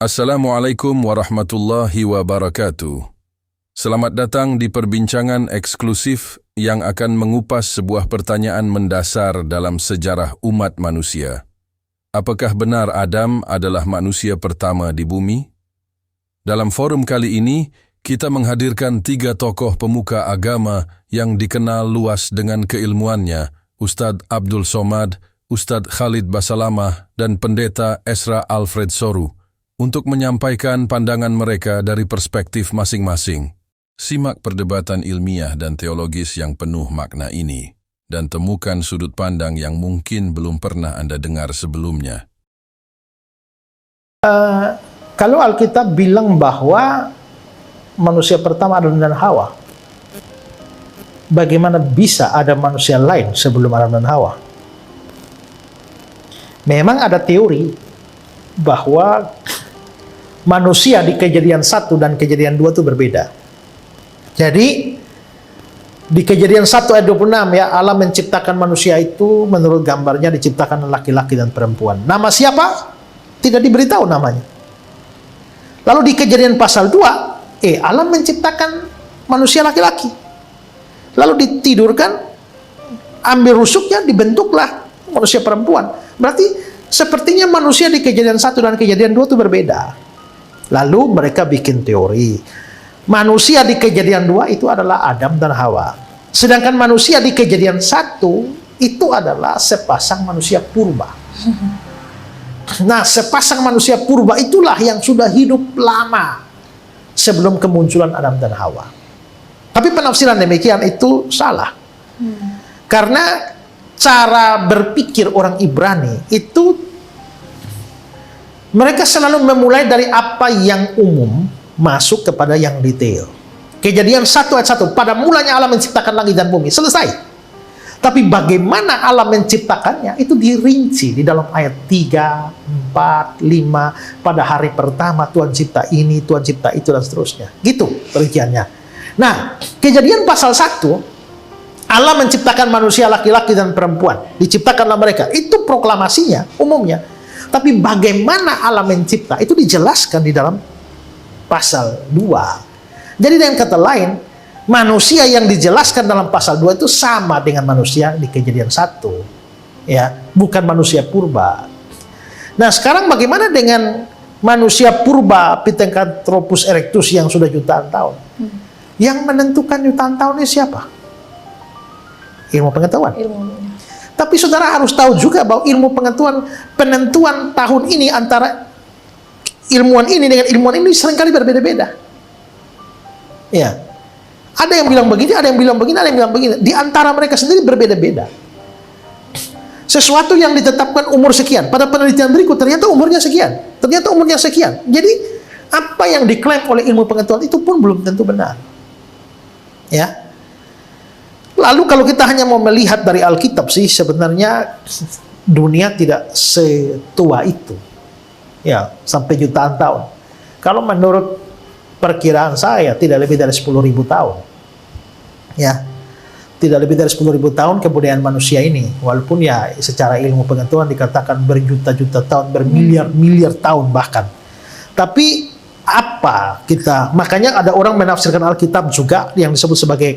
Assalamualaikum warahmatullahi wabarakatuh. Selamat datang di perbincangan eksklusif yang akan mengupas sebuah pertanyaan mendasar dalam sejarah umat manusia. Apakah benar Adam adalah manusia pertama di bumi? Dalam forum kali ini, kita menghadirkan 3 tokoh pemuka agama yang dikenal luas dengan keilmuannya, Ustadz Abdul Somad, Ustadz Khalid Basalamah, dan Pendeta Esra Alfred Soru, untuk menyampaikan pandangan mereka dari perspektif masing-masing. Simak perdebatan ilmiah dan teologis yang penuh makna ini, dan temukan sudut pandang yang mungkin belum pernah Anda dengar sebelumnya. Kalau Alkitab bilang bahwa manusia pertama Adam dan Hawa, bagaimana bisa ada manusia lain sebelum Adam dan Hawa? Memang ada teori bahwa manusia di Kejadian 1 dan Kejadian 2 itu berbeda. Jadi di Kejadian 1 ayat 26 ya, Allah menciptakan manusia itu menurut gambarnya, diciptakan laki-laki dan perempuan. Nama siapa? Tidak diberitahu namanya. Lalu di Kejadian pasal 2, Allah menciptakan manusia laki-laki. Lalu ditidurkan, ambil rusuknya, dibentuklah manusia perempuan. Berarti sepertinya manusia di Kejadian 1 dan Kejadian 2 itu berbeda. Lalu mereka bikin teori. Manusia di Kejadian 2 itu adalah Adam dan Hawa. Sedangkan manusia di Kejadian 1 itu adalah sepasang manusia purba. Nah, sepasang manusia purba itulah yang sudah hidup lama sebelum kemunculan Adam dan Hawa. Tapi penafsiran demikian itu salah. Karena cara berpikir orang Ibrani itu, mereka selalu memulai dari apa yang umum masuk kepada yang detail. Kejadian 1 ayat 1, pada mulanya Allah menciptakan langit dan bumi, selesai. Tapi bagaimana Allah menciptakannya itu dirinci di dalam ayat 3, 4, 5. Pada hari pertama Tuhan cipta ini, Tuhan cipta itu, dan seterusnya. Gitu perinciannya. Nah, Kejadian pasal 1, Allah menciptakan manusia laki-laki dan perempuan, diciptakanlah mereka. Itu proklamasinya, umumnya. Tapi bagaimana Allah mencipta itu dijelaskan di dalam pasal 2. Jadi dengan kata lain, manusia yang dijelaskan dalam pasal 2 itu sama dengan manusia di Kejadian 1. Ya, bukan manusia purba. Nah, sekarang bagaimana dengan manusia purba Pithecanthropus erectus yang sudah jutaan tahun? Yang menentukan jutaan tahun ini siapa? Ilmu pengetahuan. Tapi saudara harus tahu juga bahwa ilmu pengetahuan, penentuan tahun ini antara ilmuwan ini dengan ilmuwan ini seringkali berbeda-beda. Ya, ada yang bilang begini, ada yang bilang begini, ada yang bilang begini. Di antara mereka sendiri berbeda-beda. Sesuatu yang ditetapkan umur sekian, pada penelitian berikut ternyata umurnya sekian, ternyata umurnya sekian. Jadi apa yang diklaim oleh ilmu pengetahuan itu pun belum tentu benar. Ya. Lalu kalau kita hanya mau melihat dari Alkitab sih, sebenarnya dunia tidak setua itu. Ya, sampai jutaan tahun. Kalau menurut perkiraan saya, tidak lebih dari 10.000 tahun. Ya, tidak lebih dari 10.000 tahun kebudayaan manusia ini. Walaupun ya secara ilmu pengetahuan dikatakan berjuta-juta tahun, bermiliar-miliar tahun bahkan. Tapi apa kita, makanya ada orang menafsirkan Alkitab juga yang disebut sebagai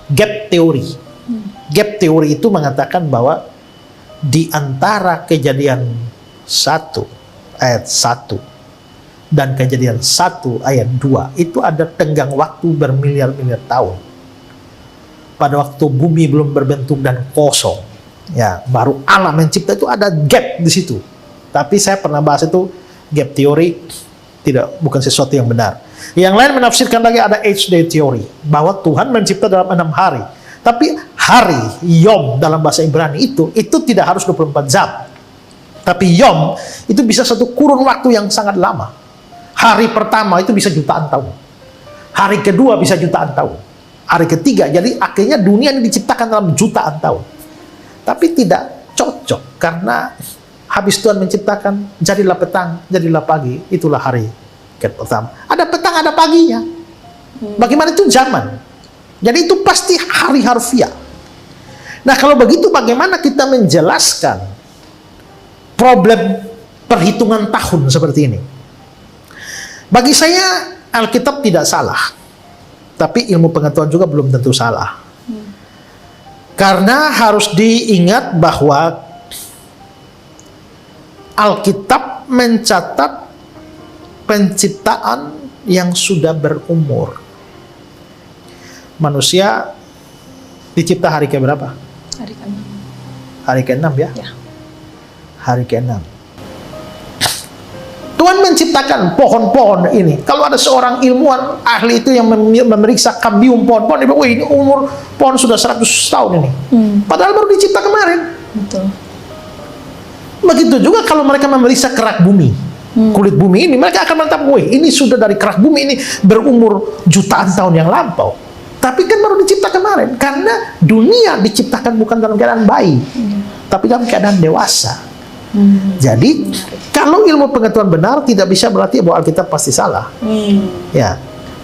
gap teori. Gap teori itu mengatakan bahwa di antara Kejadian 1 ayat 1 dan Kejadian 1 ayat 2 itu ada tenggang waktu bermiliar-miliar tahun. Pada waktu bumi belum berbentuk dan kosong, ya, baru Allah mencipta, itu ada gap di situ. Tapi saya pernah bahas itu, gap teori bukan sesuatu yang benar. Yang lain menafsirkan lagi, ada H-day teori, bahwa Tuhan mencipta dalam 6 hari. Tapi hari, Yom dalam bahasa Ibrani itu tidak harus 24 jam. Tapi Yom itu bisa satu kurun waktu yang sangat lama. Hari pertama itu bisa jutaan tahun. Hari kedua bisa jutaan tahun. Hari ketiga, jadi akhirnya dunia ini diciptakan dalam jutaan tahun. Tapi tidak cocok, karena habis Tuhan menciptakan, jadilah petang, jadilah pagi, itulah hari pertama. Ada petang, ada paginya. Bagaimana itu zaman? Jadi itu pasti hari harfiah. Nah, kalau begitu bagaimana kita menjelaskan problem perhitungan tahun seperti ini? Bagi saya Alkitab tidak salah, tapi ilmu pengetahuan juga belum tentu salah. Karena harus diingat bahwa Alkitab mencatat penciptaan yang sudah berumur. Manusia dicipta hari ke berapa? Hari ke-6. Hari ke-6 ya? Ya. Hari ke-6. Tuhan menciptakan pohon-pohon ini. Kalau ada seorang ilmuwan ahli itu yang memeriksa kambium pohon-pohon, dia bilang, wah ini umur pohon sudah 100 tahun ini. Padahal baru dicipta kemarin. Betul. Begitu juga kalau mereka memeriksa kerak bumi, kulit bumi ini, mereka akan menetapkan, wah ini sudah dari kerak bumi ini berumur jutaan tahun yang lampau. Tapi kan baru dicipta kemarin, karena dunia diciptakan bukan dalam keadaan bayi, tapi dalam keadaan dewasa. Jadi kalau ilmu pengetahuan benar, tidak bisa berarti bahwa Alkitab pasti salah. Ya,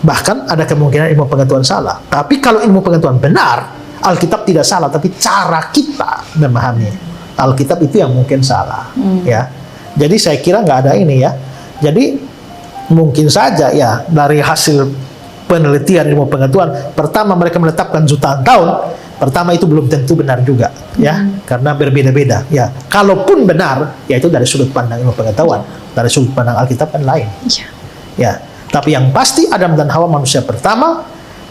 bahkan ada kemungkinan ilmu pengetahuan salah. Tapi kalau ilmu pengetahuan benar, Alkitab tidak salah, tapi cara kita memahami Alkitab itu yang mungkin salah. Ya, jadi saya kira nggak ada ini ya. Jadi mungkin saja ya dari hasil penelitian ilmu pengetahuan, pertama mereka menetapkan jutaan tahun. Pertama itu belum tentu benar juga, ya, karena berbeda-beda. Ya, kalaupun benar, ya itu dari sudut pandang ilmu pengetahuan, dari sudut pandang Alkitab kan lain. Ya, tapi yang pasti Adam dan Hawa manusia pertama,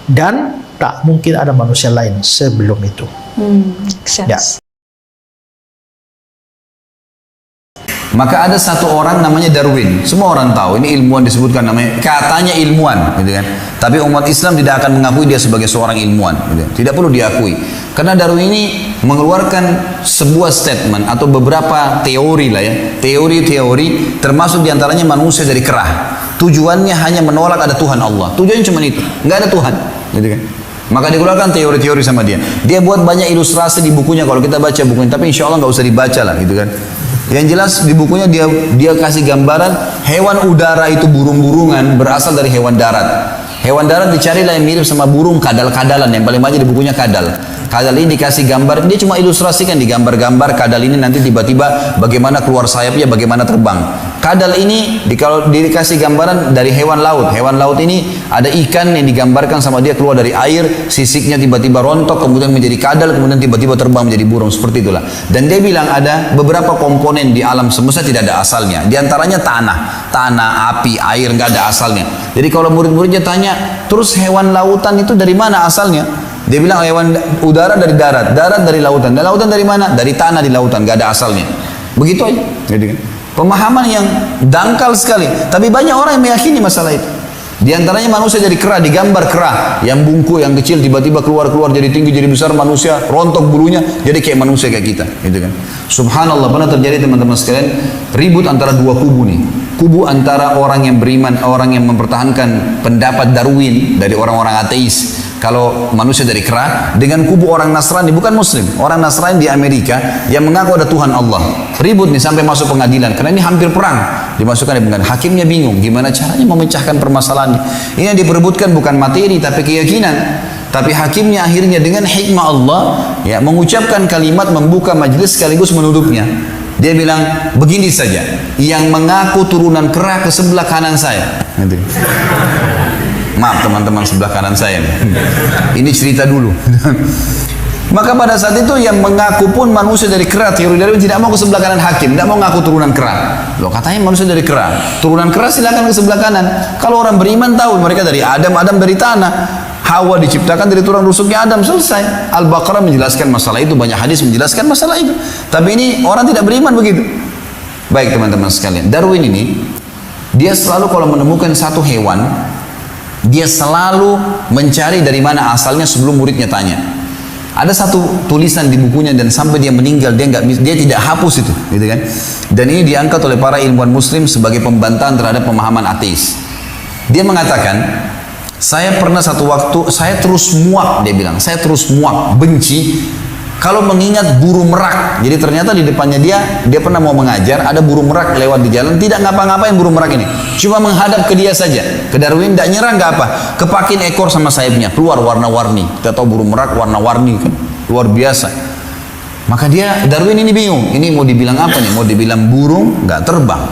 dan tak mungkin ada manusia lain sebelum itu. Ya. Maka ada satu orang namanya Darwin. Semua orang tahu, ini ilmuwan disebutkan namanya, katanya ilmuwan, gitu kan. Tapi umat Islam tidak akan mengakui dia sebagai seorang ilmuwan, gitu. Tidak perlu diakui. Karena Darwin ini mengeluarkan sebuah statement atau beberapa teori lah ya. Teori-teori termasuk diantaranya manusia dari kerah. Tujuannya hanya menolak ada Tuhan Allah. Tujuannya cuma itu, nggak ada Tuhan, gitu kan. Maka dikeluarkan teori-teori sama dia. Dia buat banyak ilustrasi di bukunya kalau kita baca bukunya. Tapi insya Allah nggak usah dibaca lah, gitu kan. Yang jelas di bukunya dia kasih gambaran hewan udara itu burung-burungan berasal dari hewan darat. Hewan darat dicarilah yang mirip sama burung kadal-kadalan, yang paling banyak di bukunya kadal. Kadal ini dikasih gambar, dia cuma ilustrasikan di gambar-gambar kadal ini nanti tiba-tiba bagaimana keluar sayapnya, bagaimana terbang. Kadal ini kalau dikasih gambaran dari hewan laut. Hewan laut ini ada ikan yang digambarkan sama dia keluar dari air, sisiknya tiba-tiba rontok, kemudian menjadi kadal, kemudian tiba-tiba terbang menjadi burung, seperti itulah. Dan dia bilang ada beberapa komponen di alam semesta tidak ada asalnya. Di antaranya tanah, api, air, nggak ada asalnya. Jadi kalau murid-muridnya tanya, terus hewan lautan itu dari mana asalnya? Dia bilang hewan udara dari darat dari lautan. Dan lautan dari mana? Dari tanah di lautan, nggak ada asalnya. Begitu aja. Jadi, pemahaman yang dangkal sekali. Tapi banyak orang yang meyakini masalah itu. Di antaranya manusia jadi kerah, digambar kerah yang bungkuk, yang kecil tiba-tiba keluar jadi tinggi, jadi besar, manusia rontok bulunya, jadi kayak manusia kayak kita, gitu kan. Subhanallah, pernah terjadi teman-teman sekalian ribut antara dua kubu nih. Kubu antara orang yang beriman, orang yang mempertahankan pendapat Darwin dari orang-orang ateis, kalau manusia dari kerah, dengan kubu orang Nasrani, bukan Muslim, orang Nasrani di Amerika yang mengaku ada Tuhan Allah. Ribut nih sampai masuk pengadilan, karena ini hampir perang. Dimasukkan di pengadilan, hakimnya bingung gimana caranya memecahkan permasalahan ini. Ini yang diperebutkan bukan materi tapi keyakinan. Tapi hakimnya akhirnya dengan hikmah Allah ya mengucapkan kalimat membuka majelis sekaligus menutupnya. Dia bilang begini saja, yang mengaku turunan kerah ke sebelah kanan saya. Maaf teman-teman sebelah kanan saya. Ini cerita dulu. Maka pada saat itu yang mengaku pun manusia dari kera, teori dari tidak mau ke sebelah kanan hakim, tidak mau ngaku turunan kera. Loh katanya manusia dari kera, turunan kera silakan ke sebelah kanan. Kalau orang beriman tahu mereka dari Adam, Adam dari tanah. Hawa diciptakan dari tulang rusuknya Adam, selesai. Al-Baqarah menjelaskan masalah itu, banyak hadis menjelaskan masalah itu. Tapi ini orang tidak beriman begitu. Baik teman-teman sekalian, Darwin ini dia selalu kalau menemukan satu hewan, dia selalu mencari dari mana asalnya sebelum muridnya tanya. Ada satu tulisan di bukunya dan sampai dia meninggal dia tidak hapus itu, gitu kan? Dan ini diangkat oleh para ilmuwan Muslim sebagai pembantahan terhadap pemahaman ateis. Dia mengatakan, saya pernah satu waktu saya terus muak, dia bilang, saya terus muak, benci kalau mengingat burung merak. Jadi ternyata di depannya dia pernah mau mengajar, ada burung merak lewat di jalan, tidak ngapa-ngapain burung merak ini, cuma menghadap ke dia saja. Ke Darwin tidak nyerang, nggak apa, kepakin ekor sama sayapnya, keluar warna-warni. Kita tahu burung merak warna-warni kan, luar biasa. Maka Darwin ini bingung, ini mau dibilang apa nih? Mau dibilang burung nggak terbang,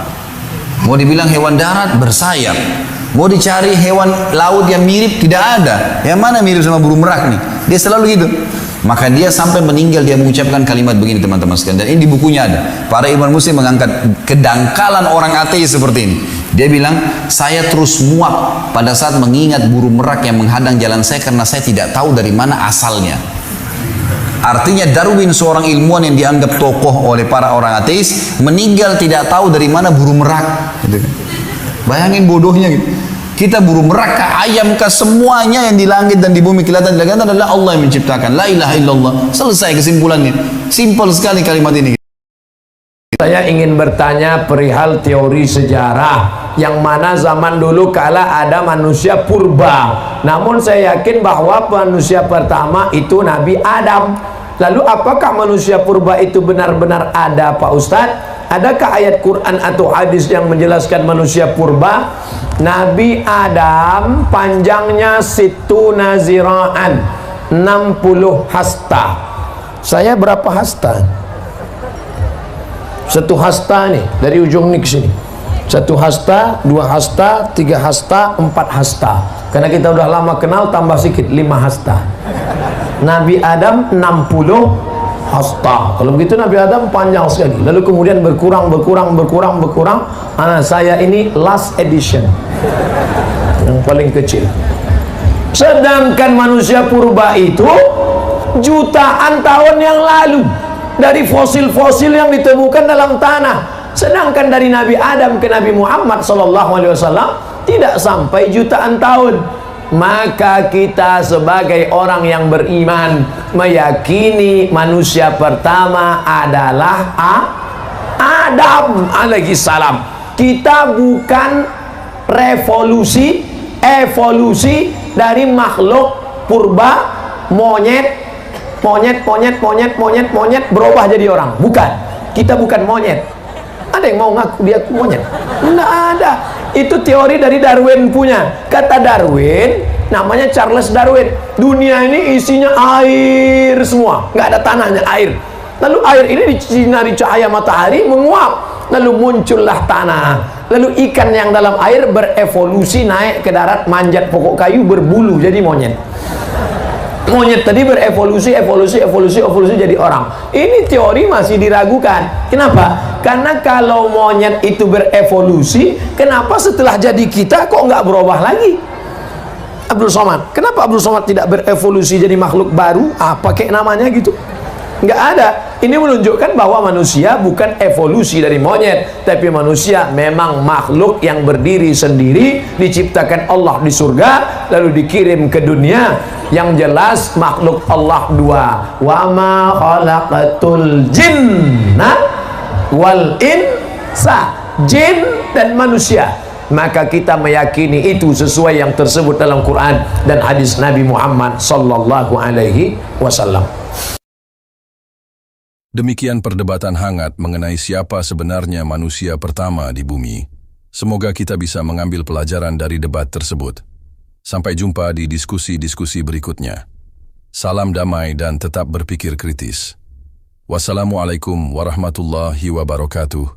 mau dibilang hewan darat bersayap, Mau dicari hewan laut yang mirip, tidak ada. Yang mana mirip sama burung merak nih? Dia selalu gitu. Maka dia sampai meninggal dia mengucapkan kalimat begini teman-teman sekalian. Dan ini di bukunya ada. Para ilmuwan muslim mengangkat kedangkalan orang ateis seperti ini. Dia bilang, saya terus muak pada saat mengingat burung merak yang menghadang jalan saya karena saya tidak tahu dari mana asalnya. Artinya Darwin, seorang ilmuwan yang dianggap tokoh oleh para orang ateis, meninggal tidak tahu dari mana burung merak. Bayangin bodohnya gitu. Kita burung merak kah, ayam kah, semuanya yang di langit dan di bumi kelihatan adalah Allah yang menciptakan. La ilaha illallah. Selesai kesimpulannya. Simpel sekali kalimat ini. Saya ingin bertanya perihal teori sejarah yang mana zaman dulu kala ada manusia purba. Namun saya yakin bahwa manusia pertama itu Nabi Adam. Lalu apakah manusia purba itu benar-benar ada, Pak Ustadz? Adakah ayat Quran atau hadis yang menjelaskan manusia purba? Nabi Adam panjangnya situna zira'an, 60 hasta. Saya berapa hasta? Satu hasta nih, dari ujung nih ke sini. Satu hasta, 2 hasta, 3 hasta, 4 hasta. Karena kita udah lama kenal, tambah sedikit, 5 hasta. Nabi Adam 60 hasta. Kalau begitu Nabi Adam panjang sekali. Lalu kemudian berkurang. Saya ini last edition, yang paling kecil. Sedangkan manusia purba itu jutaan tahun yang lalu, dari fosil-fosil yang ditemukan dalam tanah. Sedangkan dari Nabi Adam ke Nabi Muhammad SAW tidak sampai jutaan tahun. Maka kita sebagai orang yang beriman meyakini manusia pertama adalah Adam alaihi salam. Kita bukan evolusi dari makhluk purba, monyet berubah jadi orang. Bukan. Kita bukan monyet. Ada yang mau ngaku dia monyet? Tidak ada. Itu teori dari Darwin punya. Kata Darwin, namanya Charles Darwin, dunia ini isinya air semua, nggak ada tanahnya, air. Lalu air ini disinari cahaya matahari menguap, lalu muncullah tanah. Lalu ikan yang dalam air berevolusi naik ke darat, manjat pokok kayu, berbulu jadi monyet. Monyet tadi berevolusi jadi orang. Ini teori masih diragukan. Kenapa? Karena kalau monyet itu berevolusi, kenapa setelah jadi kita kok nggak berubah lagi? Abdul Somad, kenapa Abdul Somad tidak berevolusi jadi makhluk baru? Apa kayak namanya gitu? Nggak ada. Ini menunjukkan bahwa manusia bukan evolusi dari monyet, tapi manusia memang makhluk yang berdiri sendiri, diciptakan Allah di surga, lalu dikirim ke dunia. Yang jelas makhluk Allah dua. Wa ma khalaqatul jinna wal insa, jin dan manusia. Maka kita meyakini itu sesuai yang tersebut dalam Quran dan hadis Nabi Muhammad sallallahu alaihi wasallam. Demikian perdebatan hangat mengenai siapa sebenarnya manusia pertama di bumi. Semoga kita bisa mengambil pelajaran dari debat tersebut. Sampai jumpa di diskusi-diskusi berikutnya. Salam damai dan tetap berpikir kritis. Wassalamualaikum warahmatullahi wabarakatuh.